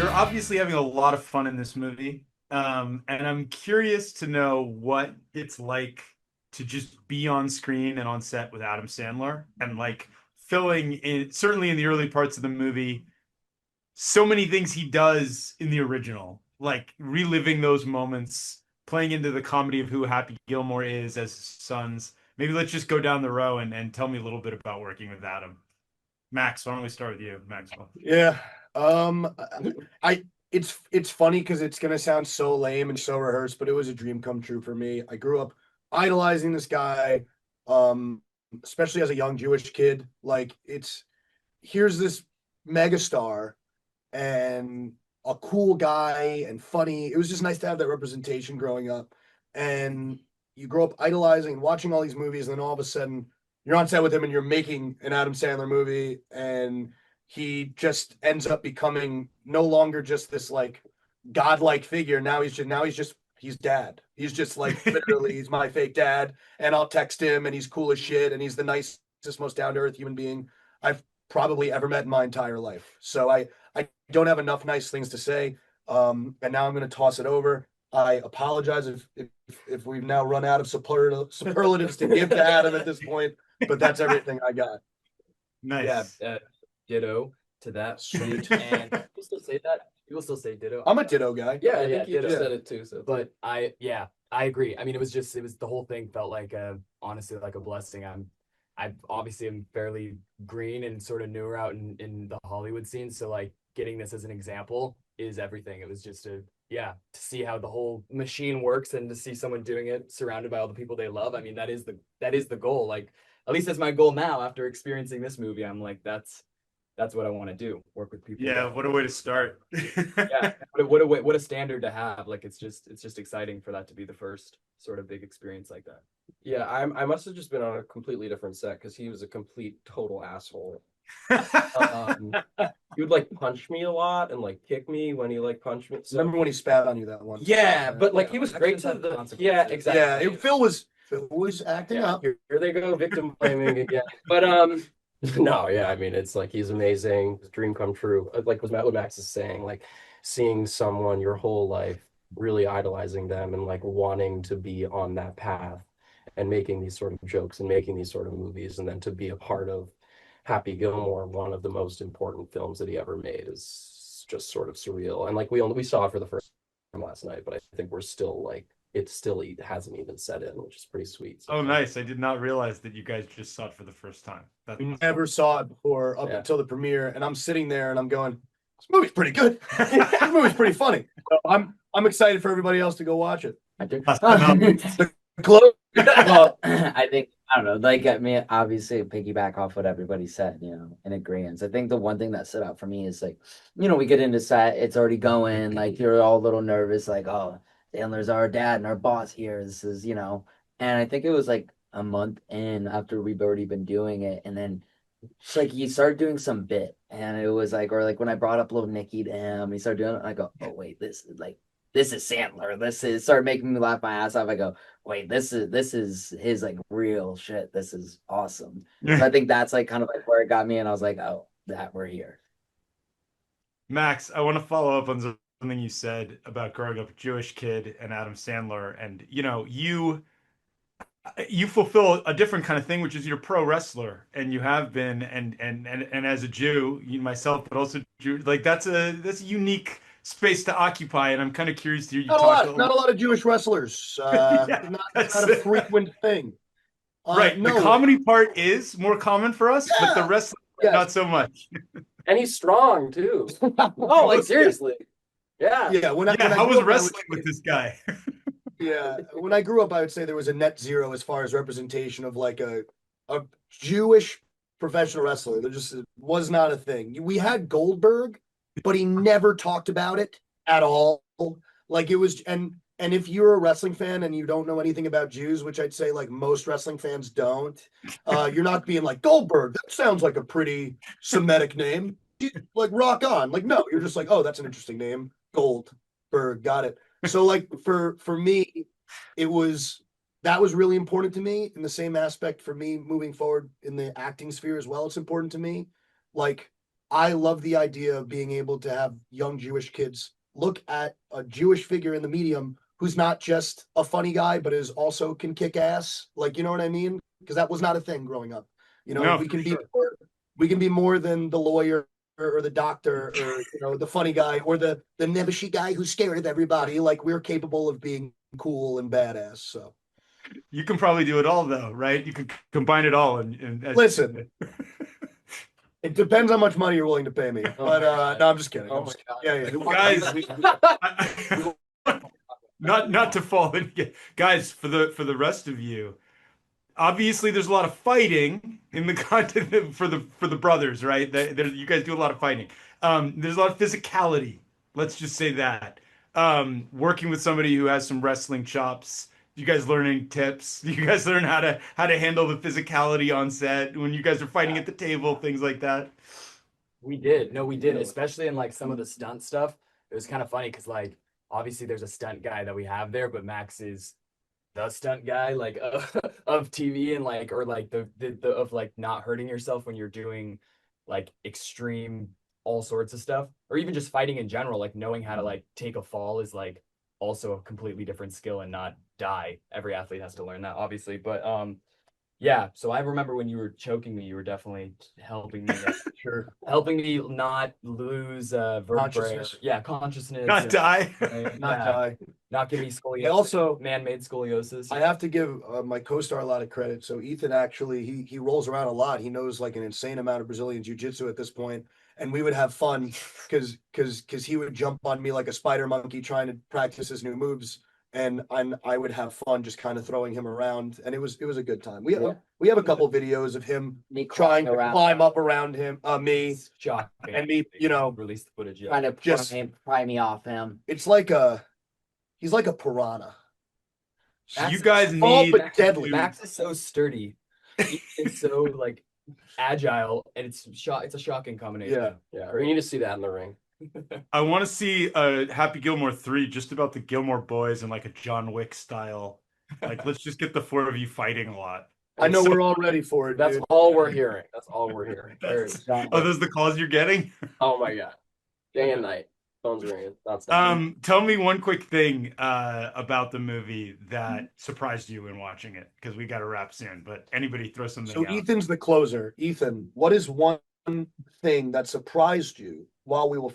you're obviously having a lot of fun in this movie. And I'm curious to know what it's like to just be on screen and on set with Adam Sandler and like filling in, certainly in the early parts of the movie, so many things he does in the original, like reliving those moments, playing into the comedy of who Happy Gilmore is as his sons. Maybe let's just go down the row and tell me a little bit about working with Adam. Max, why don't we start with you, Maxwell? Yeah. Um I it's funny because it's gonna sound so lame and so rehearsed, but it was a dream come true for me. I grew up idolizing this guy, um, especially as a young Jewish kid. Like it's here's this megastar and a cool guy and funny. It was just nice to have that representation growing up. And you grow up idolizing and watching all these movies, and then all of a sudden you're on set with him and you're making an Adam Sandler movie, and he just ends up becoming no longer just this like godlike figure. Now he's dad. He's just like literally he's my fake dad, and I'll text him and he's cool as shit, and he's the nicest, most down to earth human being I've probably ever met in my entire life. So I don't have enough nice things to say. And now I'm going to toss it over. I apologize if we've now run out of superlatives to give to Adam at this point, but that's everything I got. Yeah, Nice. ditto to that. Sweet. And people still say that. People still say ditto. I'm a ditto guy. Yeah, I yeah, think you ditto. just said it too. So, But I agree. I mean, it was the whole thing felt like honestly like a blessing. I obviously am fairly green and sort of newer out in the Hollywood scene, so like getting this as an example is everything. It was just to see how the whole machine works and to see someone doing it surrounded by all the people they love. I mean, that is the goal. Like at least that's my goal now after experiencing this movie. I'm like that's what I want to do. Work with people. Yeah, what a way to start. Yeah, what a standard to have. Like it's just exciting for that to be the first sort of big experience like that. yeah, I must have just been on a completely different set because he was a complete total asshole. He would like punch me a lot and like kick me when he like punched me. So Remember when he spat on you that one? yeah, but like he was great to Actions have the consequences. exactly. Phil was acting up. Here they go, victim blaming again. But no, yeah, I mean it's like he's amazing, his dream come true. Like what Max is saying, like seeing someone your whole life really idolizing them and like wanting to be on that path and making these sort of jokes and making these sort of movies, and then to be a part of Happy Gilmore, one of the most important films that he ever made, is just sort of surreal. And like we saw it for the first time last night, but I think we're still like it still hasn't even set in, which is pretty sweet. So Oh, nice. I did not realize that you guys just saw it for the first time. That's We never saw it before up Yeah. until the premiere, and I'm sitting there and I'm going, "This movie's pretty good. This movie's pretty funny." So I'm excited for everybody else to go watch it. I think. Close. Well, I don't know. Like, I mean, obviously, piggyback off what everybody said, in agreement. I think the one thing that stood out for me is like, we get into set, it's already going, like, you're all a little nervous, like, oh, Sandler's our dad and our boss here. This is, and I think it was like a month in after we've already been doing it, and then it's like he started doing some bit, and it was like, or like when I brought up little Nicky to him, he started doing it, and I go, oh wait, this is Sandler. Started making me laugh my ass off. I go, wait, this is his like real shit. This is awesome. So I think that's like kind of like where it got me, and I was like, oh, that we're here. Max, I want to follow up on something you said about growing up a Jewish kid and Adam Sandler. And you fulfill a different kind of thing, which is you're a pro wrestler, and you have been, and as a Jew, myself, but also Jew, like that's a unique space to occupy. And I'm kind of curious to hear you talk. Not a lot of Jewish wrestlers. Yeah, not that's a frequent thing. Right. No. The comedy part is more common for us, but the Yeah. wrestling Yes. not so much. and he's strong too. Oh, like seriously. Yeah. Yeah. When I How grew was up, I would wrestling say- with this guy? Yeah, when I grew up, I would say there was a net zero as far as representation of like a Jewish professional wrestler. There just was not a thing. We had Goldberg, but he never talked about it at all. Like it was, and if you're a wrestling fan and you don't know anything about Jews, which I'd say like most wrestling fans don't, you're not being like Goldberg. That sounds like a pretty Semitic name. Like rock on. Like no, you're just like, oh, that's an interesting name, Goldberg. Got it. So like for me, that was really important to me. In the same aspect for me moving forward in the acting sphere as well, it's important to me. Like I love the idea of being able to have young Jewish kids look at a Jewish figure in the medium who's not just a funny guy, but is also can kick ass. Like, you know what I mean? Because that was not a thing growing up. You know, No, we for can be sure. we can be more than the lawyer or the doctor or the funny guy or the nebbishy guy who's scared of everybody. Like we're capable of being cool and badass. So You can probably do it all though, right? You can combine it all and listen, it depends how much money you're willing to pay me. Oh But my God. no, I'm just kidding. Oh I'm my just God. kidding. Yeah, guys, not to fall in, guys, for the rest of you. Obviously, there's a lot of fighting in the content for the brothers, right? You guys do a lot of fighting. There's a lot of physicality. Let's just say that. Working with somebody who has some wrestling chops. You guys learning tips? You guys learn how to handle the physicality on set when you guys are fighting at the table, things like that. We did. No, we did. Especially in like some of the stunt stuff. It was kind of funny because like obviously there's a stunt guy that we have there, but Max is the stunt guy like of TV and like or like the of like not hurting yourself when you're doing like extreme all sorts of stuff or even just fighting in general. Like knowing how to like take a fall is like also a completely different skill and not die. Every athlete has to learn that, obviously. But yeah, so I remember when you were choking me, you were definitely sure. helping me not lose vertebrae. Consciousness. Yeah, consciousness. Not and- die. Not yeah, die. not give me scoliosis. I also man-made scoliosis. I have to give my co-star a lot of credit. So Ethan actually he rolls around a lot. He knows like an insane amount of Brazilian jiu-jitsu at this point, and we would have fun because he would jump on me like a spider monkey trying to practice his new moves, and I would have fun just kind of throwing him around, and it was a good time. We have a couple videos of him Me trying to around, climb up around him, me, It's shocking. and me. You know, Release the footage. Yeah. trying to just- pry me off him. it's he's like a piranha. So you guys Oh, need but deadly. Max is so sturdy. It's so like agile, and it's a shocking combination. Yeah. Yeah, we need to see that in the ring. I want to see Happy Gilmore 3 just about the Gilmore boys in like a John Wick style. Like, let's just get the four of you fighting a lot. I know So- we're all ready for it, That's dude. all we're hearing. That's all we're hearing. Oh, those the calls you're getting? Oh my God. Day and night. Phone's ringing. Nonstop. Tell me one quick thing about the movie that surprised you when watching it, because we got to wrap soon. But anybody throw something So out. Ethan's the closer. Ethan, what is one thing that surprised you while we were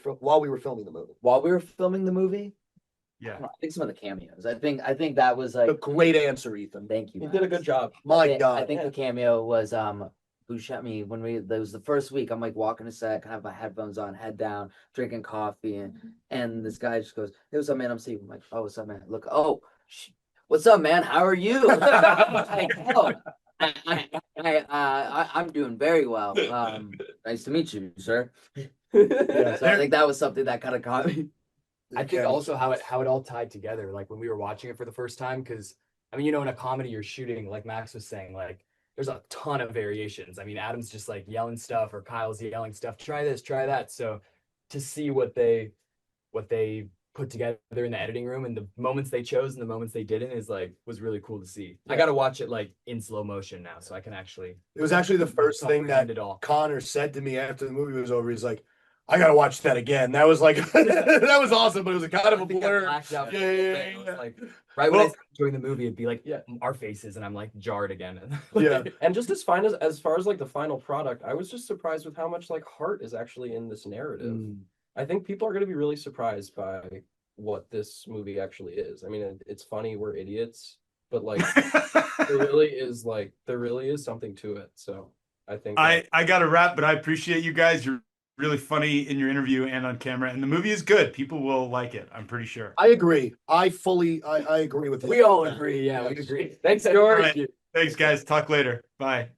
filming the movie? While we were filming the movie, I Yeah. don't know, I think some of the cameos. I think that was like A great answer, Ethan. thank you. You did a Max. good job. My I God. think the cameo was who shot me when that was the first week. I'm like walking a set, kind of my headphones on, head down, drinking coffee, and this guy just goes, "Hey, what's up, man? I'm Steve." I'm like, "Oh, what's up, man?" Look, "Oh, what's up, man? How are you?" Like, "Oh, I'm doing very well. Nice to meet you, sir." Yeah. So I think that was something that kind of caught me. I think also how it all tied together, like when we were watching it for the first time, because I mean, in a comedy you're shooting, like Max was saying, like there's a ton of variations. I mean, Adam's just like yelling stuff, or Kyle's yelling stuff. Try this, try that. So to see what they put together in the editing room and the moments they chose and the moments they didn't was really cool to see. I got to watch it like in slow motion now, so I can actually. It was actually the first thing that comprehend it all. Connor said to me after the movie was over. He's like, "I gotta watch that again." That was like that was awesome, but it was a kind of a I think I blur. blacked out for Yeah, a little yeah, bit. It was yeah. like right when I Well- started enjoying the movie, it'd be like our faces, and I'm like jarred again. Yeah. And just as fine as far as like the final product, I was just surprised with how much like heart is actually in this narrative. I think people are going to be really surprised by what this movie actually is. I mean, it's funny, we're idiots, but like there really is something to it. So I think I got to wrap, but I appreciate you guys. You're really funny in your interview and on camera, and the movie is good. People will like it, I'm pretty sure. I agree. I agree with it. We all agree. Yeah, we agree. Thanks, All George. right. Thanks, guys. Talk later. Bye.